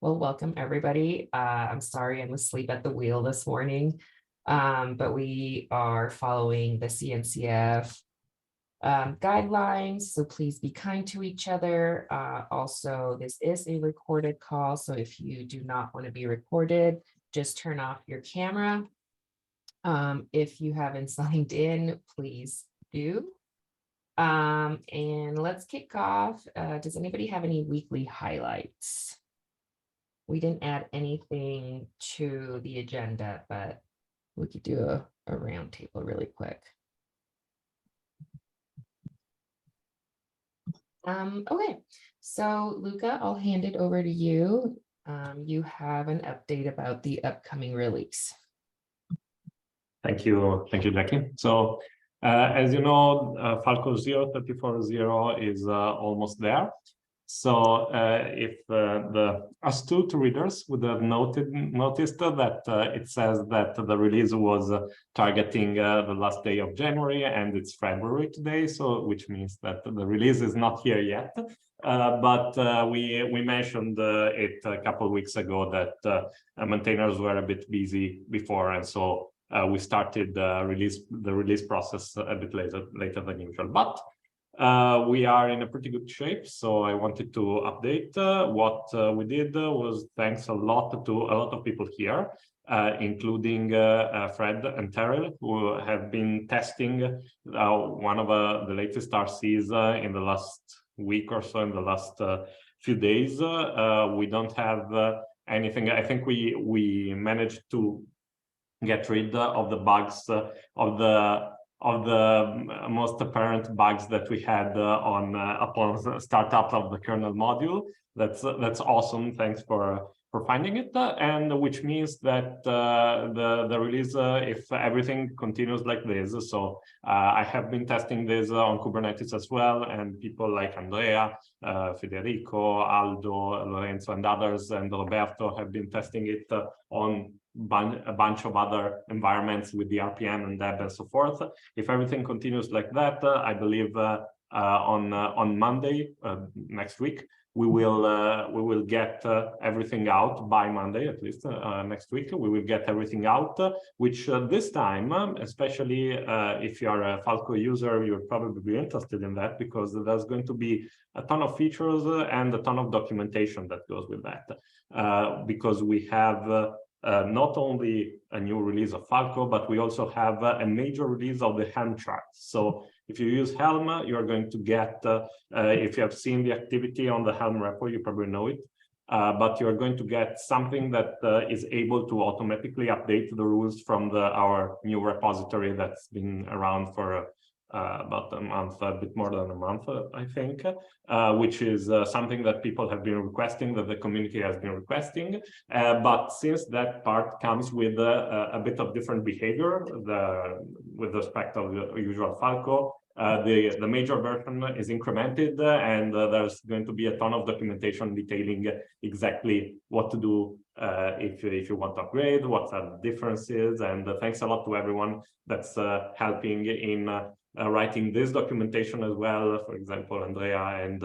Well, welcome everybody. I'm sorry I'm asleep at the wheel this morning, but we are following the CNCF guidelines, so please be kind to each other. Also, this is a recorded call, so if you do not want to be recorded, just turn off your camera. If you haven't signed in, please do. And let's kick off. Does anybody have any weekly highlights? We didn't add anything to the agenda, but we could do a round table really quick. Okay, so Luca, I'll hand it over to you. You have an update about the upcoming release. Thank you, Jackie. So as you know, Falco 0.34.0 is almost there. So if the astute readers would have noticed that it says that the release was targeting the last day of January, and it's February today, so which means that the release is not here yet. But we mentioned it a couple of weeks ago that maintainers were a bit busy before, and so we started the release process a bit later than usual. But we are in a pretty good shape, so I wanted to update. What we did was thanks a lot to a lot of people here, including Fred and Terrell, who have been testing one of the latest RCs in the last week or so, in the last few days. We don't have anything. I think we managed to get rid of the bugs, of the most apparent bugs that we had upon startup of the kernel module. That's awesome. Thanks for finding it, and which means that the release, if everything continues like this, so I have been testing this on Kubernetes as well, and people like Andrea, Federico, Aldo, Lorenzo, and others, and Roberto have been testing it on a bunch of other environments with the RPM and Deb and so forth. If everything continues like that, I believe on Monday next week we will get everything out by Monday, at least next week. We will get everything out, which this time, especially if you are a Falco user, you'll probably be interested in that, because there's going to be a ton of features and a ton of documentation that goes with that, because we have not only a new release of Falco, but we also have a major release of the Helm chart. So if you use Helm, you're going to get, if you have seen the activity on the Helm repo, you probably know it, but you're going to get something that is able to automatically update the rules from our new repository that's been around for about a month, a bit more than a month, I think, which is something that people have been requesting, that the community has been requesting. But since that part comes with a bit of different behavior with respect of the usual Falco, the major version is incremented, and there's going to be a ton of documentation detailing exactly what to do if you want to upgrade, what are the differences. And thanks a lot to everyone that's helping in writing this documentation as well. For example, Andrea and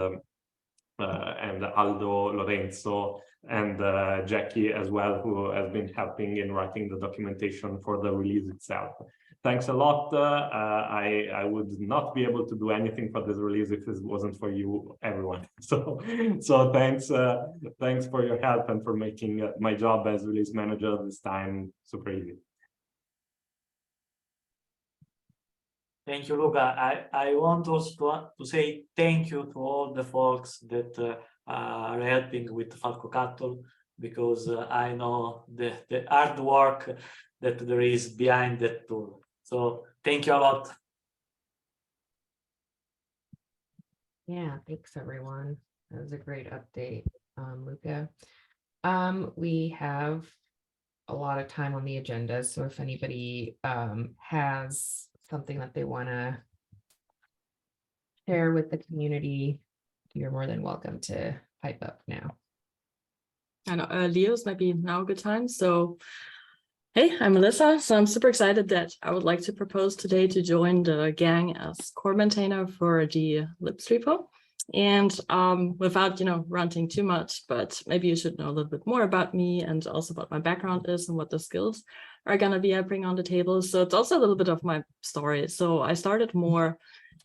Aldo, Lorenzo, and Jackie as well, who has been helping in writing the documentation for the release itself. Thanks a lot. I would not be able to do anything for this release if it wasn't for you, everyone. So thanks for your help and for making my job as release manager this time super easy. Thank you, Luca. I want also to say thank you to all the folks that are helping with Falco Cattle, because I know the hard work that there is behind that tool. So thank you a lot. Yeah, thanks everyone. That was a great update, Luca. We have a lot of time on the agenda, so if anybody has something that they want to share with the community, you're more than welcome to pipe up now. I know, Leo's might be now a good time. So, hey, I'm Melissa. So I'm super excited that I would like to propose today to join the gang as core maintainer for the libs repo. And without, ranting too much, but maybe you should know a little bit more about me and also what my background is and what the skills are going to be I bring on the table. So it's also a little bit of my story. So I started more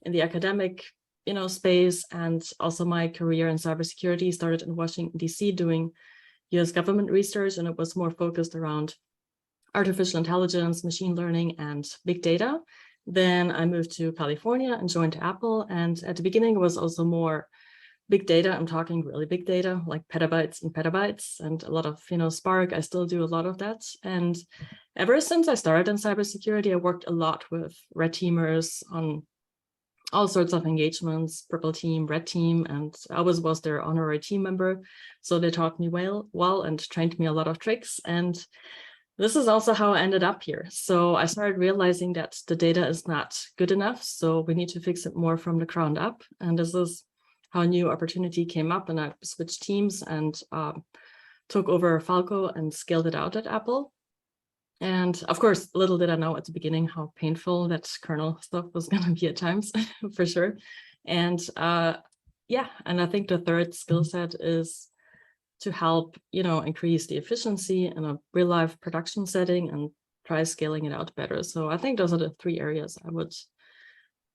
in the academic, space, and also my career in cybersecurity started in Washington, D.C. doing US government research, and it was more focused around artificial intelligence, machine learning, and big data. Then I moved to California and joined Apple. And at the beginning, it was also more big data. I'm talking really big data, like petabytes and petabytes, and a lot of, Spark. I still do a lot of that. And ever since I started in cybersecurity, I worked a lot with red teamers on all sorts of engagements, purple team, red team, and I always was their honorary team member. So they taught me well and trained me a lot of tricks. And this is also how I ended up here. So I started realizing that the data is not good enough. So we need to fix it more from the ground up. And this is how a new opportunity came up, and I switched teams and took over Falco and scaled it out at Apple. And of course, little did I know at the beginning how painful that kernel stuff was going to be at times, for sure. And and I think the third skill set is to help, increase the efficiency in a real life production setting and try scaling it out better. So I think those are the three areas I would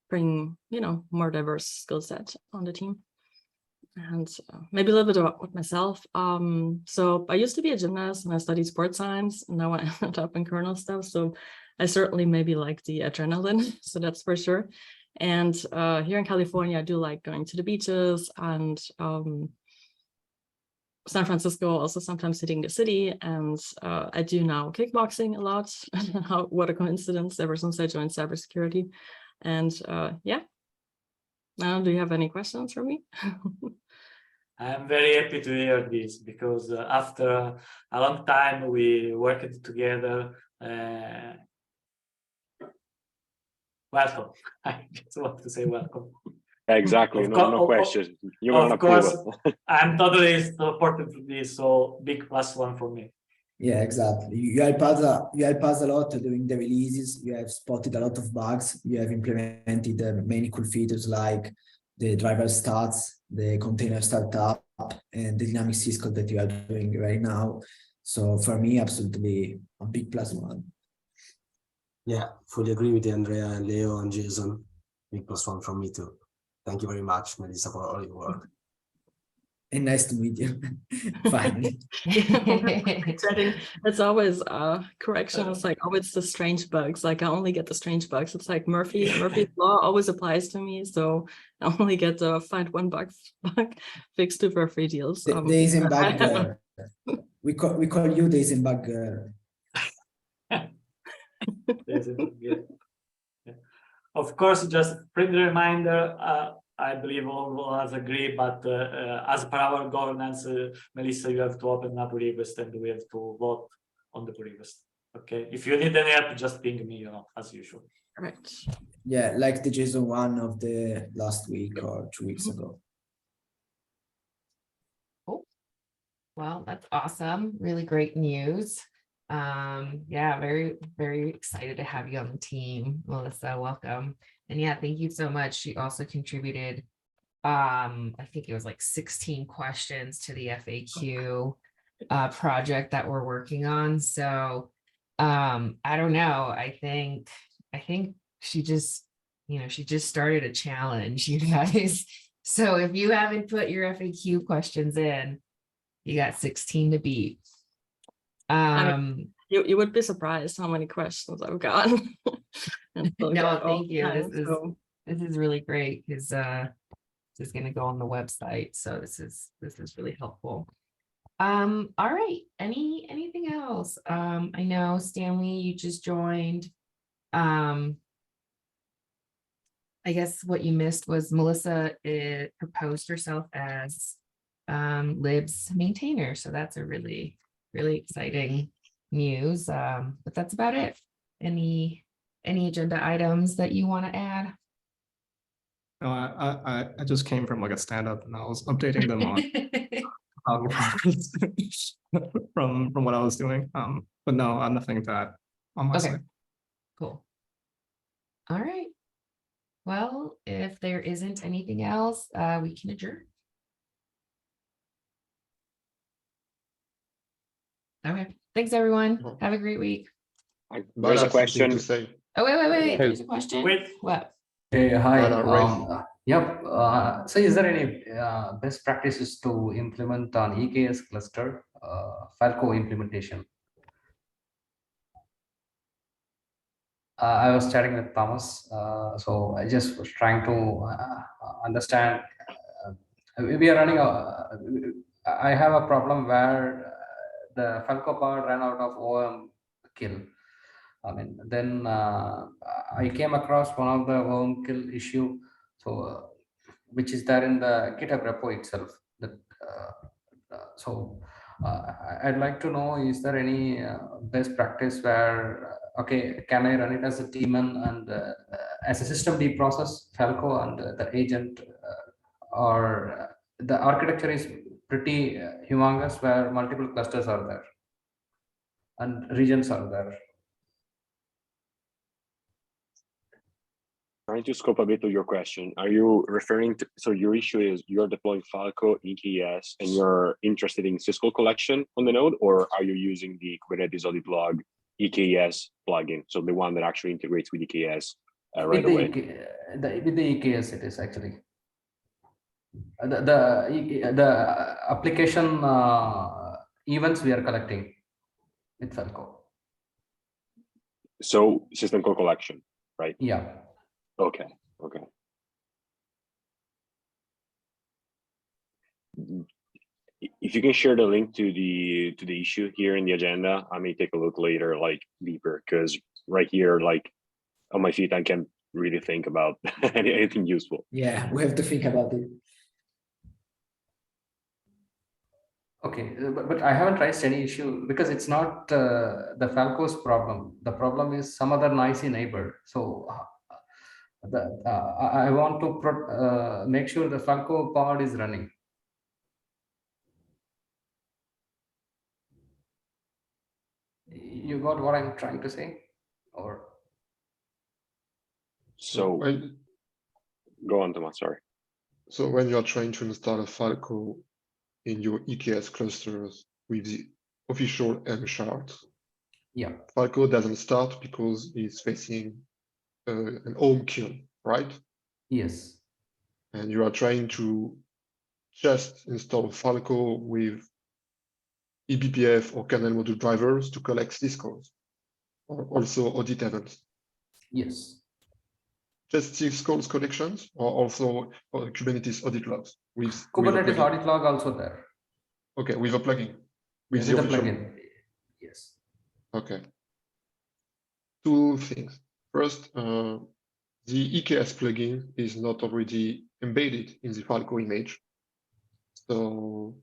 bring, more diverse skill set on the team. And maybe a little bit about myself. So I used to be a gymnast and I studied sports science, and now I ended up in kernel stuff. So I certainly maybe like the adrenaline, so that's for sure. And here in California, I do like going to the beaches, and San Francisco, also sometimes hitting the city. And I do now kickboxing a lot. What a coincidence, ever since I joined cybersecurity. And now, do you have any questions for me? I'm very happy to hear this, because after a long time we worked together. Welcome. I just want to say welcome. Exactly. No question. You're gonna course, I'm totally supportive of this, so big +1 for me. Yeah, exactly. You help us a lot doing the releases. You have spotted a lot of bugs. You have implemented many cool features like the driver stats, the container startup, and the dynamic syscall that you are doing right now. So for me, absolutely a big +1. Yeah, fully agree with Andrea and Leo and Jason. Big +1 from me too. Thank you very much, Melissa, for all your work. And nice to meet you. Finally. It's always correction. It's like, oh, it's the strange bugs. Like I only get the strange bugs. It's like Murphy's law always applies to me. So I only get to find one bug fixed for free deals. The Eisenbug girl. We call you the Eisenbug girl. Of course, just friendly reminder, I believe all of us agree, but as per our governance, Melissa, you have to open a pull request and we have to vote on the pull request. Okay, if you need any help, just ping me, as usual. Right. Yeah, like the JSON one of the last week or 2 weeks ago. Cool. Well, that's awesome. Really great news. Yeah, very, very excited to have you on the team, Melissa. Welcome. And yeah, thank you so much. She also contributed, I think it was like 16 questions to the FAQ project that we're working on. So I don't know. I think she just, she just started a challenge, you guys. So if you haven't put your FAQ questions in, you got 16 to beat. You would be surprised how many questions I've gotten. No, thank you. This is really great, because this is going to go on the website. So this is really helpful. All right. Anything else? I know Stanley, you just joined. I guess what you missed was Melissa proposed herself as libs maintainer. So that's a really, really exciting news. But that's about it. Any agenda items that you want to add? No, I just came from like a stand-up and I was updating them on from what I was doing. But no, I'm nothing to add on my side. Cool. All right. Well, if there isn't anything else, we can adjourn. Okay, thanks everyone. Have a great week. There's a Bala, something question. to say. Oh, wait, Hey. there's a question. Wait. What? Hey, hi. Ray. Yep. So is there any best practices to implement on EKS cluster Falco implementation? I was chatting with Thomas, so I just was trying to understand. We are running I have a problem where the Falco part ran out of OM kill. I mean, then I came across one of the OM kill issue, so which is there in the GitHub repo itself. That I'd like to know, is there any best practice where okay, can I run it as a daemon and as a systemd process Falco and the agent, or the architecture is pretty humongous where multiple clusters are there and regions are there. Trying to scope a bit of your question. Are you referring to, so your issue is you're deploying Falco EKS and you're interested in syscall collection on the node, or are you using the Kubernetes audit log EKS plugin? So the one that actually integrates with EKS right away. With the EKS it is actually. The application events we are collecting with Falco. So system call collection, right? Yeah. Okay. If you can share the link to the issue here in the agenda, I may take a look later, like deeper, because right here, like on my feet, I can't really think about anything useful. Yeah, we have to think about it. Okay, but I haven't raised any issue because it's not the Falco's problem. The problem is some other noisy neighbor. So I want to make sure the Falco pod is running. You got what I'm trying to say, or? So go on, Thomas, sorry. So when you are trying to install a Falco in your EKS clusters with the official M shard, Yeah. Falco doesn't start because it's facing an home kill, right? Yes. And you are trying to just install Falco with eBPF or kernel module drivers to collect syscalls, or also audit events. Yes. Just syscalls collections, or also Kubernetes audit logs with Kubernetes audit log also there. Okay, with a plugin. With the plugin. Yes. Okay. Two things. First, the EKS plugin is not already embedded in the Falco image. So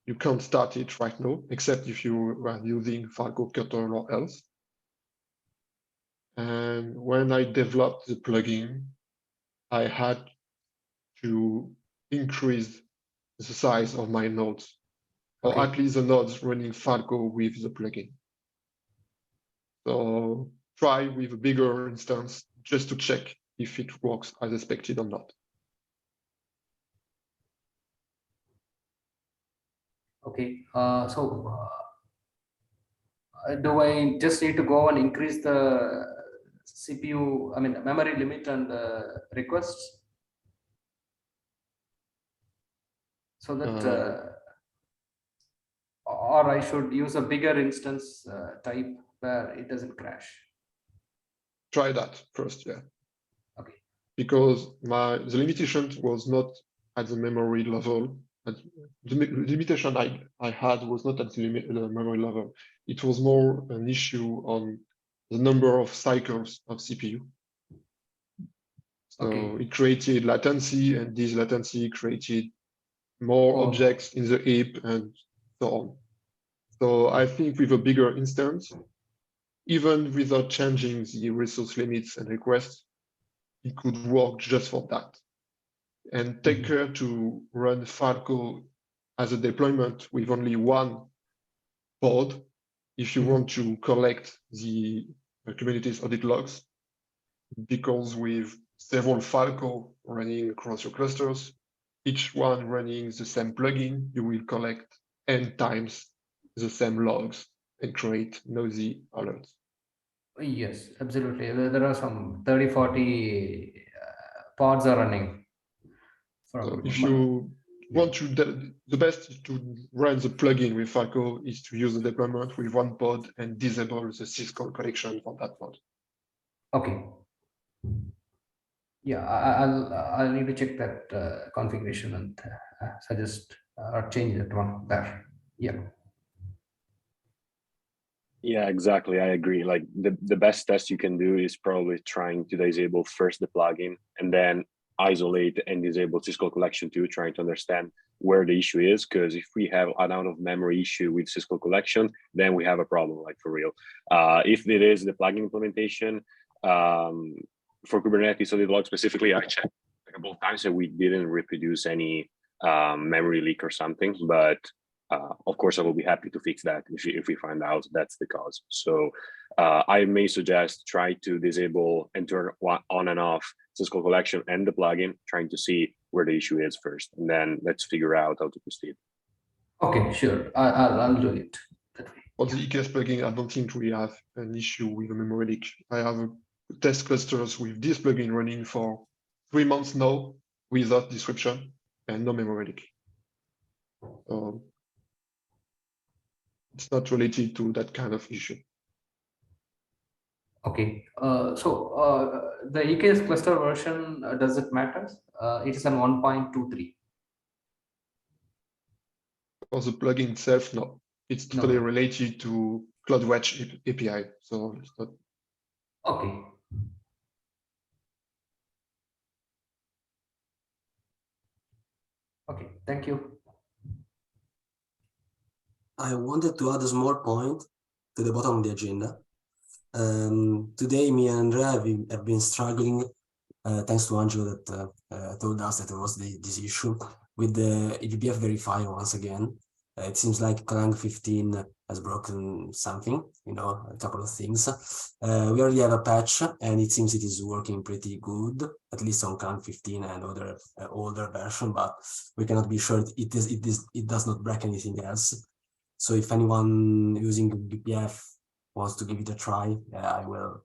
you can't start it right now, except if you are using Falco kernel or else. And when I developed the plugin, I had to increase the size of my nodes, or at least the nodes running Falco with the plugin. So try with a bigger instance just to check if it works as expected or not. Okay, do I just need to go and increase the CPU, I mean, memory limit and requests? So that, or I should use a bigger instance type where it doesn't crash? Try that first, yeah. Okay. Because the limitation was not at the memory level. The limitation I had was not at the memory level. It was more an issue on the number of cycles of CPU. So it created latency, and this latency created more objects in the heap and so on. So I think with a bigger instance, even without changing the resource limits and requests, it could work just for that. And take care to run Falco as a deployment with only one pod if you want to collect the Kubernetes audit logs, because with several Falco running across your clusters, each one running the same plugin, you will collect n times the same logs and create noisy alerts. Yes, absolutely. There are some 30, 40 pods are running. So if you want to, the best to run the plugin with Falco is to use the deployment with one pod and disable the syscall connection for that pod. Okay. Yeah, I'll need to check that configuration and suggest or change that one there. Yeah. Yeah, exactly. I agree. Like the best test you can do is probably trying to disable first the plugin and then isolate and disable syscall collection too, trying to understand where the issue is. Because if we have an out of memory issue with syscall collection, then we have a problem, like for real. If it is the plugin implementation, for Kubernetes solid log specifically, I checked a couple of times and we didn't reproduce any memory leak or something, but of course, I will be happy to fix that if we find out that's the cause. So I may suggest try to disable and turn on and off syscall collection and the plugin, trying to see where the issue is first, and then let's figure out how to proceed. Okay, sure. I'll do it that way. For the EKS plugin, I don't think we have an issue with a memory leak. I have test clusters with this plugin running for 3 months now without disruption and no memory leak. It's not related to that kind of issue. Okay. The EKS cluster version, does it matter? It is on 1.23. For the plugin itself, no. It's totally related to CloudWatch API, so it's not. Okay. Okay, thank you. I wanted to add a small point to the bottom of the agenda. Today, me and Andrea have been struggling, thanks to Angelo that told us that there was this issue with the eBPF verifier once again. It seems like Clang 15 has broken something, a couple of things. We already have a patch and it seems it is working pretty good, at least on Clang 15 and other older version, but we cannot be sure it does not break anything else. So if anyone using BPF wants to give it a try, I will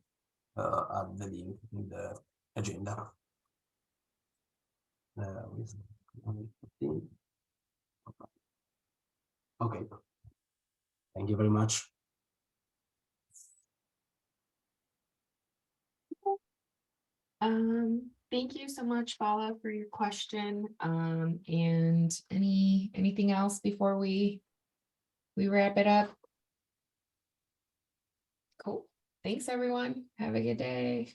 add the link in the agenda. Okay, thank you very much. Thank you so much, Fala, for your question. And anything else before we wrap it up? Cool. Thanks, everyone. Have a good day.